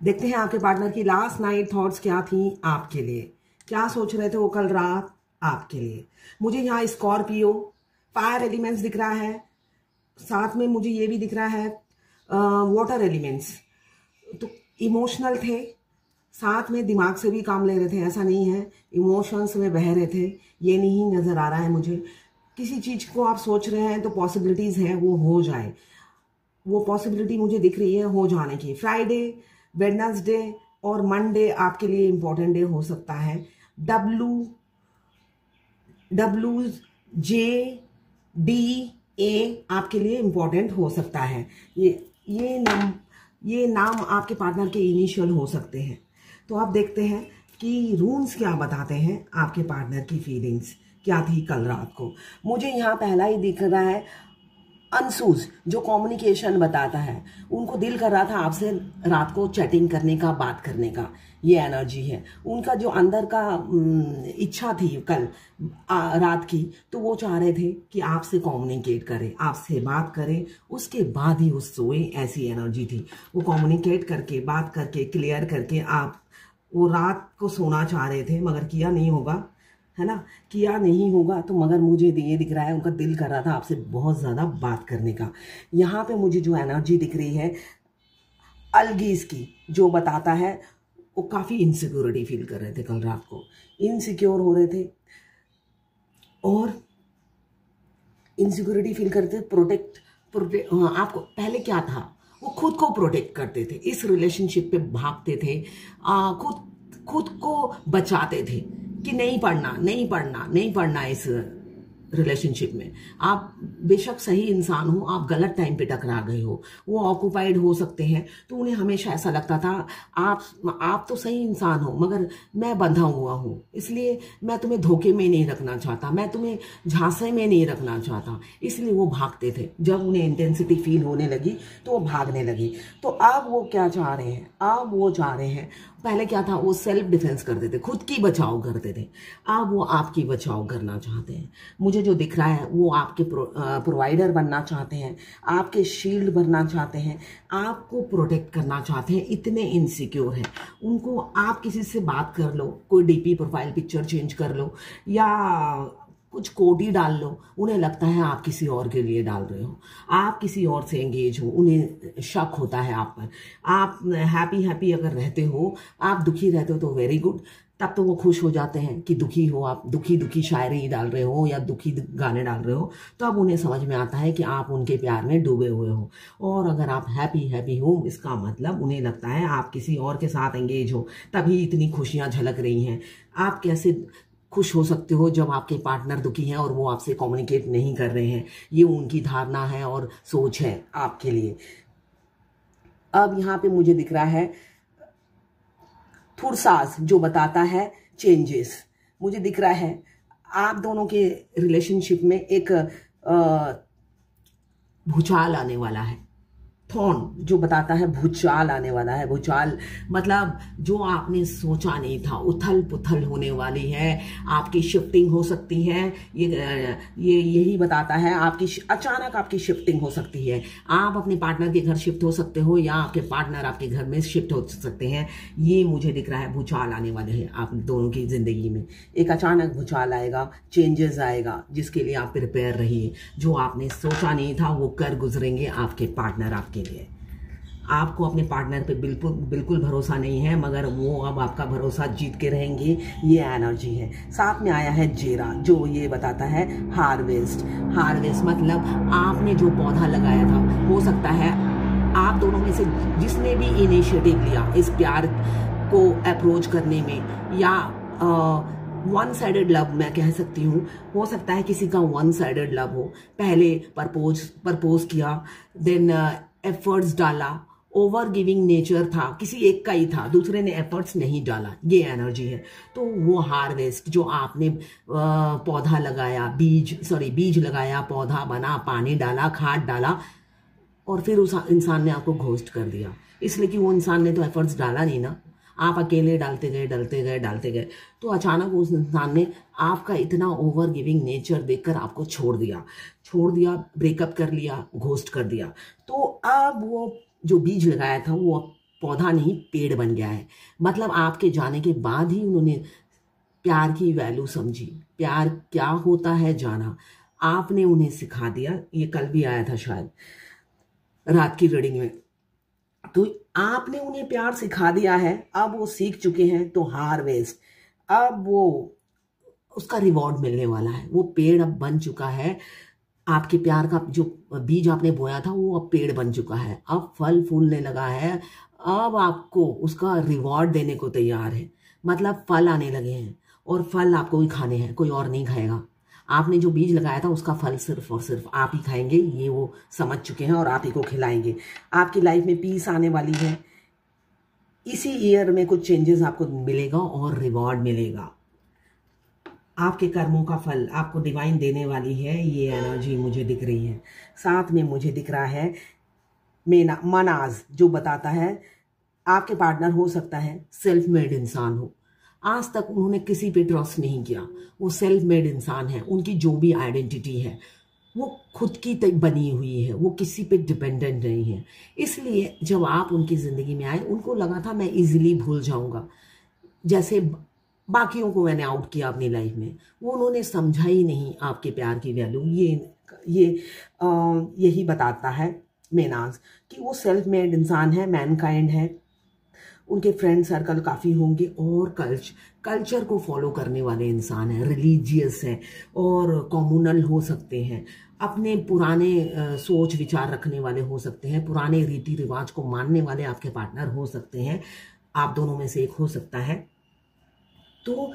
देखते हैं आपके पार्टनर की लास्ट नाइट थॉट्स क्या थी आपके लिए, क्या सोच रहे थे वो कल रात आपके लिए। मुझे यहाँ स्कॉर्पियो, फायर एलिमेंट्स दिख रहा है, साथ में मुझे ये भी दिख रहा है वाटर एलिमेंट्स। तो इमोशनल थे, साथ में दिमाग से भी काम ले रहे थे, ऐसा नहीं है इमोशंस में बह रहे थे, ये नहीं नज़र आ रहा है मुझे। किसी चीज़ को आप सोच रहे हैं तो पॉसिबिलिटीज़ हैं वो हो जाए, वो पॉसिबिलिटी मुझे दिख रही है हो जाने की। फ्राइडे, वेडनेसडे और मंडे आपके लिए इम्पोर्टेंट डे हो सकता है। WJDA आपके लिए इम्पोर्टेंट हो सकता है। ये नाम आपके पार्टनर के इनिशियल हो सकते हैं। तो आप देखते हैं कि रून्स क्या बताते हैं आपके पार्टनर की फीलिंग्स क्या थी कल रात को। मुझे यहाँ पहला ही दिख रहा है अनसूज, जो कम्युनिकेशन बताता है। उनको दिल कर रहा था आपसे रात को चैटिंग करने का, बात करने का, ये एनर्जी है उनका। जो अंदर का इच्छा थी कल रात की, तो वो चाह रहे थे कि आपसे कम्युनिकेट करें, आपसे बात करें, उसके बाद ही वो सोए, ऐसी एनर्जी थी। वो कम्युनिकेट करके, बात करके, क्लियर करके आप वो रात को सोना चाह रहे थे, मगर किया नहीं होगा, है ना, किया नहीं होगा। तो मगर मुझे ये दिख रहा है उनका दिल कर रहा था आपसे बहुत ज़्यादा बात करने का। यहाँ पे मुझे जो एनर्जी दिख रही है अलगीज की, जो बताता है वो काफ़ी इनसिक्योरिटी फील कर रहे थे कल रात को, इनसिक्योर हो रहे थे और इनसिक्योरिटी फील करते। प्रोटेक्ट आपको पहले क्या था, वो खुद को प्रोटेक्ट करते थे, इस रिलेशनशिप पे भागते थे, खुद को बचाते थे कि नहीं पढ़ना इस रिलेशनशिप में। आप बेशक सही इंसान हो, आप गलत टाइम पे टकरा गए हो, वो ऑक्यूपाइड हो सकते हैं, तो उन्हें हमेशा ऐसा लगता था आप तो सही इंसान हो मगर मैं बंधा हुआ हूँ, इसलिए मैं तुम्हें धोखे में नहीं रखना चाहता, मैं तुम्हें झांसे में नहीं रखना चाहता, इसलिए वो भागते थे। जब उन्हें इंटेंसिटी फील होने लगी तो वो भागने लगी। तो अब वो क्या चाह रहे हैं, अब वो चाह रहे हैं, पहले क्या था वो सेल्फ डिफेंस करते थे, खुद की बचाव करते थे, अब वो आपकी बचाव करना चाहते हैं। मुझे जो दिख रहा है वो आपके प्रोवाइडर बनना चाहते हैं, आपके शील्ड बनना चाहते हैं, आपको प्रोटेक्ट करना चाहते हैं, इतने इनसिक्योर हैं उनको। आप किसी से बात कर लो, कोई डीपी प्रोफाइल पिक्चर चेंज कर लो या कुछ कोड ही डाल लो, उन्हें लगता है आप किसी और के लिए डाल रहे हो, आप किसी और से एंगेज हो, उन्हें शक होता है आप पर। आप हैप्पी अगर रहते हो, आप दुखी रहते हो तो वेरी गुड, तब तो वो खुश हो जाते हैं कि दुखी हो, आप दुखी शायरी डाल रहे हो या दुखी गाने डाल रहे हो, तो अब उन्हें समझ में आता है कि आप उनके प्यार में डूबे हुए हो। और अगर आप हैप्पी हो, इसका मतलब उन्हें लगता है आप किसी और के साथ एंगेज हो, तभी इतनी खुशियां झलक रही हैं। आप कैसे खुश हो सकते हो जब आपके पार्टनर दुखी हैं और वो आपसे कम्युनिकेट नहीं कर रहे हैं? ये उनकी धारणा है और सोच है आपके लिए। अब यहाँ पे मुझे दिख रहा है थुरसाज, जो बताता है चेंजेस। मुझे दिख रहा है आप दोनों के रिलेशनशिप में एक भूचाल आने वाला है। थॉर्न, जो बताता है भूचाल आने वाला है। भूचाल मतलब जो आपने सोचा नहीं था, उथल पुथल होने वाली है, आपकी शिफ्टिंग हो सकती है। ये यही बताता है अचानक आपकी शिफ्टिंग हो सकती है। आप अपने पार्टनर के घर शिफ्ट हो सकते हो या आपके पार्टनर आपके घर में शिफ्ट हो सकते हैं। ये मुझे दिख रहा है भूचाल आने वाले हैं आप दोनों की जिंदगी में। एक अचानक भूचाल आएगा, चेंजेस आएगा, जिसके लिए आप प्रिपेयर रहिए। जो आपने सोचा नहीं था वो कर गुजरेंगे आपके पार्टनर आपके लिए। आपको अपने पार्टनर पे बिल्कुल भरोसा नहीं है, मगर वो अब आपका भरोसा जीत के रहेंगे, ये एनर्जी है। साथ में आया है जेरा, जो ये बताता है हार्वेस्ट मतलब आपने जो पौधा लगाया था, हो सकता है आप दोनों में से जिसने भी इनिशिएटिव लिया इस प्यार को अप्रोच करने में, या वन साइडेड लव मैं कह सकती हूँ, हो सकता है किसी का वन साइडेड लव हो। पहले प्रपोज किया, देन एफर्ट्स डाला, ओवर गिविंग नेचर था, किसी एक का ही था, दूसरे ने एफर्ट्स नहीं डाला, ये एनर्जी है। तो वो हार्वेस्ट, जो आपने पौधा लगाया, बीज लगाया, पौधा बना, पानी डाला, खाद डाला, और फिर उस इंसान ने आपको घोस्ट कर दिया, इसलिए कि वो इंसान ने तो एफर्ट्स डाला नहीं ना, आप अकेले डालते गए। तो अचानक उस इंसान ने आपका इतना ओवर गिविंग नेचर देखकर आपको छोड़ दिया, ब्रेकअप कर लिया, घोस्ट कर दिया। तो अब वो जो बीज लगाया था वो पौधा नहीं पेड़ बन गया है। मतलब आपके जाने के बाद ही उन्होंने प्यार की वैल्यू समझी, प्यार क्या होता है जाना, आपने उन्हें सिखा दिया। ये कल भी आया था शायद रात की रीडिंग में। तो आपने उन्हें प्यार सिखा दिया है, अब वो सीख चुके हैं, तो हार्वेस्ट, अब वो उसका रिवॉर्ड मिलने वाला है। वो पेड़ अब बन चुका है, आपके प्यार का जो बीज आपने बोया था वो अब पेड़ बन चुका है, अब फल फूलने लगा है, अब आपको उसका रिवॉर्ड देने को तैयार है। मतलब फल आने लगे हैं, और फल आपको ही खाने हैं, कोई और नहीं खाएगा। आपने जो बीज लगाया था उसका फल सिर्फ और सिर्फ आप ही खाएंगे, ये वो समझ चुके हैं, और आप ही को खिलाएंगे। आपकी लाइफ में पीस आने वाली है, इसी ईयर में कुछ चेंजेस आपको मिलेगा और रिवॉर्ड मिलेगा। आपके कर्मों का फल आपको डिवाइन देने वाली है, ये एनर्जी मुझे दिख रही है। साथ में मुझे दिख रहा है मनाज, जो बताता है आपके पार्टनर हो सकता है सेल्फ मेड इंसान हो। आज तक उन्होंने किसी पे ट्रस्ट नहीं किया, वो सेल्फ मेड इंसान है। उनकी जो भी आइडेंटिटी है वो खुद की बनी हुई है, वो किसी पे डिपेंडेंट नहीं है। इसलिए जब आप उनकी ज़िंदगी में आए, उनको लगा था मैं इजीली भूल जाऊंगा, जैसे बाकियों को मैंने आउट किया अपनी लाइफ में। वो उन्होंने समझा ही नहीं आपके प्यार की वैल्यू। यही बताता है मेनाज कि वो सेल्फ मेड इंसान है, मैनकाइंड है। उनके फ्रेंड सर्कल काफ़ी होंगे, और कल्चर को फॉलो करने वाले इंसान हैं, रिलीजियस है, और कम्युनल हो सकते हैं, अपने पुराने सोच विचार रखने वाले हो सकते हैं, पुराने रीति रिवाज को मानने वाले आपके पार्टनर हो सकते हैं। आप दोनों में से एक हो सकता है। तो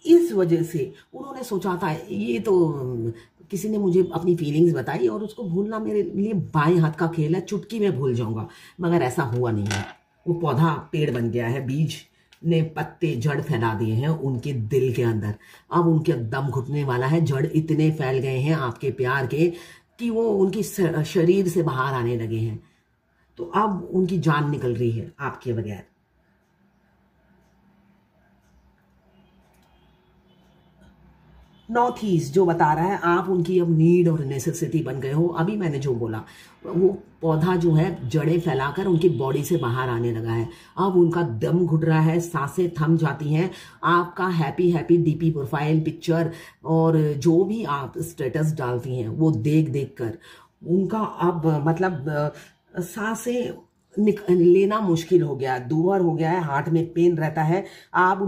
इस वजह से उन्होंने सोचा था, ये तो किसी ने मुझे अपनी फीलिंग्स बताई, और उसको भूलना मेरे लिए बाएं हाथ का खेल है, चुटकी में भूल जाऊंगा। मगर ऐसा हुआ नहीं है। वो पौधा पेड़ बन गया है, बीज ने पत्ते जड़ फैला दिए हैं उनके दिल के अंदर। अब उनके दम घुटने वाला है, जड़ इतने फैल गए हैं आपके प्यार के कि वो उनकी शरीर से बाहर आने लगे हैं। तो अब उनकी जान निकल रही है आपके बगैर। नॉर्थ ईस्ट जो बता रहा है आप उनकी अब नीड और नेसेसिटी बन गए हो। अभी मैंने जो बोला, वो पौधा जो है जड़ें फैलाकर उनकी बॉडी से बाहर आने लगा है। अब उनका दम घुट रहा है, सांसें थम जाती हैं। आपका happy happy DP profile picture और जो भी आप स्टेटस डालती हैं वो देख देख कर उनका अब मतलब सांसें लेना मुश्किल हो गया, दूभर हो गया है, हार्ट में पेन रहता है। आप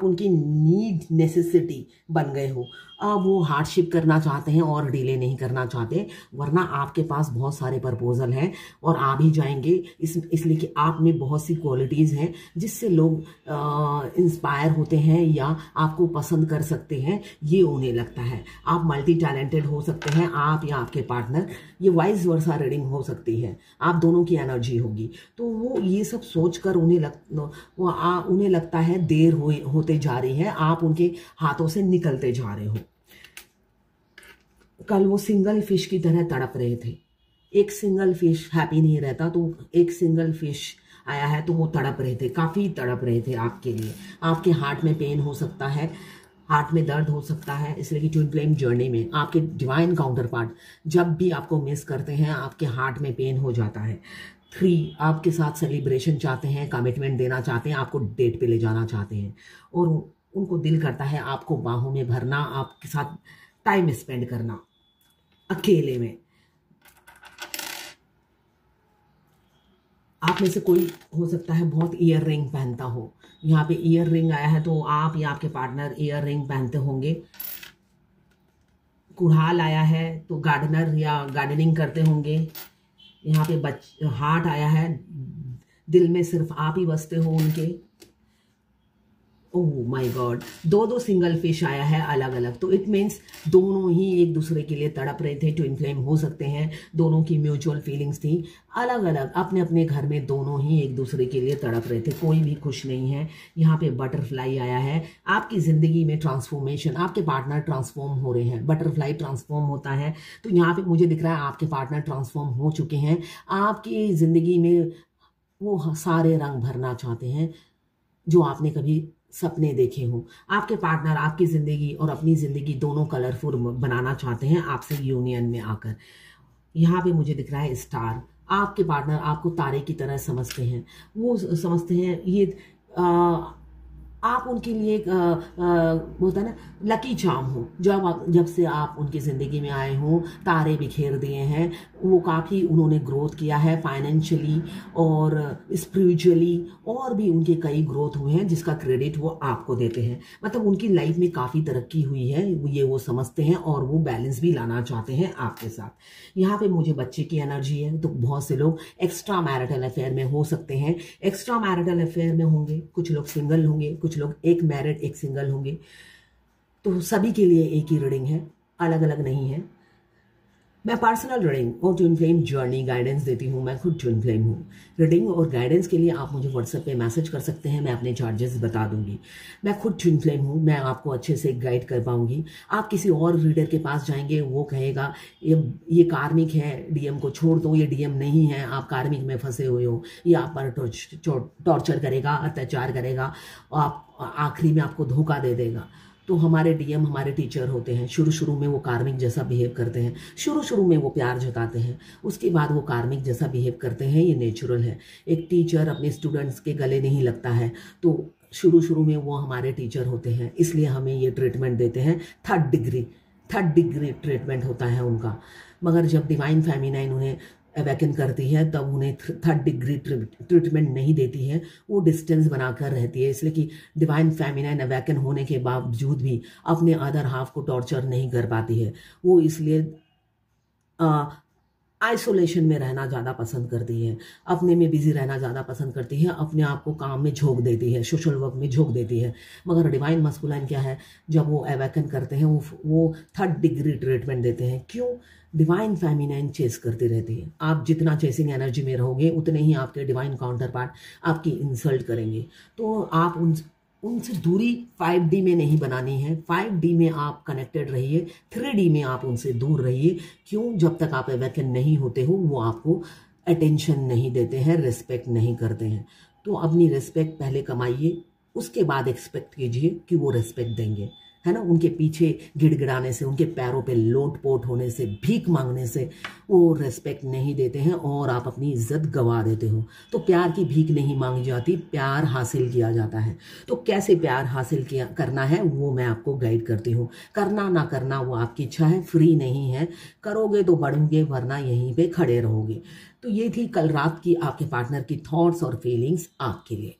उनकी नीड नेसेसिटी बन गए हो। अब वो हार्डशिप करना चाहते हैं और डिले नहीं करना चाहते, वरना आपके पास बहुत सारे प्रपोजल हैं और आ भी जाएंगे। इसलिए कि आप में बहुत सी क्वालिटीज़ हैं जिससे लोग इंस्पायर होते हैं या आपको पसंद कर सकते हैं, ये उन्हें लगता है। आप मल्टी टैलेंटेड हो सकते हैं, आप या आपके पार्टनर। ये वाइस वर्सा रीडिंग हो सकती है, आप दोनों की एनर्जी होगी। तो वो ये सब सोचकर उन्हें लगता है देर होते जा रही है, आप उनके हाथों से निकलते जा रहे हो। कल वो सिंगल फिश की तरह तड़प रहे थे। एक सिंगल फिश हैप्पी नहीं रहता, तो एक सिंगल फिश आया है तो वो तड़प रहे थे, काफ़ी तड़प रहे थे आपके लिए। आपके हार्ट में पेन हो सकता है, हार्ट में दर्द हो सकता है, इसलिए कि ट्विन फ्लेम जर्नी में आपके डिवाइन काउंटर पार्ट जब भी आपको मिस करते हैं आपके हार्ट में पेन हो जाता है। 3 आपके साथ सेलिब्रेशन चाहते हैं, कमिटमेंट देना चाहते हैं, आपको डेट पे ले जाना चाहते हैं, और उनको दिल करता है आपको बाहों में भरना, आपके साथ टाइम स्पेंड करना अकेले में। आप में से कोई हो सकता है बहुत ईयर रिंग पहनता हो। यहाँ पे ईयर रिंग आया है तो आप या आपके पार्टनर ईयर रिंग पहनते होंगे। कुड़ाल आया है तो गार्डनर या गार्डनिंग करते होंगे। यहाँ पे हार्ट आया है, दिल में सिर्फ आप ही बसते हो उनके। Oh my God, 2 single fish आया है अलग अलग, तो इट मीन्स दोनों ही एक दूसरे के लिए तड़प रहे थे। ट्विन फ्लेम हो सकते हैं, दोनों की म्यूचुअल फीलिंग्स थी अलग अलग, अपने अपने घर में दोनों ही एक दूसरे के लिए तड़प रहे थे, कोई भी खुश नहीं है। यहाँ पे बटरफ्लाई आया है, आपकी जिंदगी में ट्रांसफॉर्मेशन, आपके पार्टनर ट्रांसफॉर्म हो रहे हैं। बटरफ्लाई ट्रांसफॉर्म होता है, तो यहाँ पे मुझे दिख रहा है आपके पार्टनर ट्रांसफॉर्म हो चुके हैं। आपकी जिंदगी में वो सारे रंग भरना चाहते हैं जो आपने कभी सपने देखे हो। आपके पार्टनर आपकी जिंदगी और अपनी जिंदगी दोनों कलरफुल बनाना चाहते हैं आपसे यूनियन में आकर। यहाँ पे मुझे दिख रहा है स्टार, आपके पार्टनर आपको तारे की तरह समझते हैं। वो समझते हैं ये आप उनके लिए एक होता है ना लकी चार्म हो। जब से आप उनकी ज़िंदगी में आए हो, तारे बिखेर दिए हैं। वो काफ़ी उन्होंने ग्रोथ किया है फाइनेंशियली और स्पिरिचुअली, और भी उनके कई ग्रोथ हुए हैं जिसका क्रेडिट वो आपको देते हैं। मतलब उनकी लाइफ में काफ़ी तरक्की हुई है, ये वो समझते हैं और वो बैलेंस भी लाना चाहते हैं आपके साथ। यहाँ पे मुझे बच्चे की एनर्जी है, तो बहुत से लोग एक्स्ट्रा मैरिटल अफेयर में हो सकते हैं। एक्स्ट्रा मैरिटल अफेयर में होंगे, कुछ लोग सिंगल होंगे, कुछ लोग एक मैरिड एक सिंगल होंगे। तो सभी के लिए एक ही रीडिंग है, अलग अलग नहीं है। मैं पर्सनल रीडिंग और ट्विन फ्लेम जर्नी गाइडेंस देती हूँ। मैं खुद ट्विन फ्लेम हूँ। रीडिंग और गाइडेंस के लिए आप मुझे व्हाट्सएप पे मैसेज कर सकते हैं, मैं अपने चार्जेस बता दूंगी। मैं खुद ट्विन फ्लेम हूँ, मैं आपको अच्छे से गाइड कर पाऊंगी। आप किसी और रीडर के पास जाएंगे, वो कहेगा ये कार्मिक है, डीएम को छोड़ दो, ये डीएम नहीं है, आप कार्मिक में फंसे हुए हो, ये आप पर टॉर्चर करेगा, अत्याचार करेगा, आप आखिरी में आपको धोखा दे देगा। तो हमारे डीएम हमारे टीचर होते हैं। शुरू में वो कार्मिक जैसा बिहेव करते हैं, शुरू में वो प्यार जताते हैं, उसके बाद वो कार्मिक जैसा बिहेव करते हैं। ये नेचुरल है। एक टीचर अपने स्टूडेंट्स के गले नहीं लगता है, तो शुरू में वो हमारे टीचर होते हैं, इसलिए हमें ये ट्रीटमेंट देते हैं। थर्ड डिग्री ट्रीटमेंट होता है उनका। मगर जब डिवाइन फेमिनाइन उन्हें अवेकन करती है तब उन्हें थर्ड डिग्री ट्रीटमेंट नहीं देती है, वो डिस्टेंस बनाकर रहती है। इसलिए कि डिवाइन फेमिनाइन अवेकन होने के बावजूद भी अपने अदर हाफ को टॉर्चर नहीं कर पाती है। वो इसलिए आइसोलेशन में रहना ज़्यादा पसंद करती है, अपने में बिजी रहना ज़्यादा पसंद करती है, अपने आप को काम में झोंक देती है, सोशल वर्क में झोंक देती है। मगर डिवाइन मस्कुलाइन क्या है, जब वो अवेकन करते हैं वो थर्ड डिग्री ट्रीटमेंट देते हैं। क्यों? डिवाइन फेमिनाइन चेस करती रहती है। आप जितना चेसिंग एनर्जी में रहोगे उतने ही आपके डिवाइन काउंटर पार्ट आपकी इंसल्ट करेंगे। तो आप उनसे दूरी 5D में नहीं बनानी है। 5D में आप कनेक्टेड रहिए, 3D में आप उनसे दूर रहिए। क्यों? जब तक आप अवेकन नहीं होते हो वो आपको अटेंशन नहीं देते हैं, रिस्पेक्ट नहीं करते हैं। तो अपनी रिस्पेक्ट पहले कमाइए, उसके बाद एक्सपेक्ट कीजिए कि वो रिस्पेक्ट देंगे, है ना। उनके पीछे गिड़गिड़ाने से, उनके पैरों पे लोट-पोट होने से, भीख मांगने से वो रेस्पेक्ट नहीं देते हैं और आप अपनी इज्जत गंवा देते हो। तो प्यार की भीख नहीं मांगी जाती, प्यार हासिल किया जाता है। तो कैसे प्यार हासिल करना है वो मैं आपको गाइड करती हूँ। करना ना करना वो आपकी इच्छा है, फ्री नहीं है। करोगे तो बढ़ोगे, वरना यहीं पे खड़े रहोगे। तो ये थी कल रात की आपके पार्टनर की थॉट्स और फीलिंग्स आपके लिए।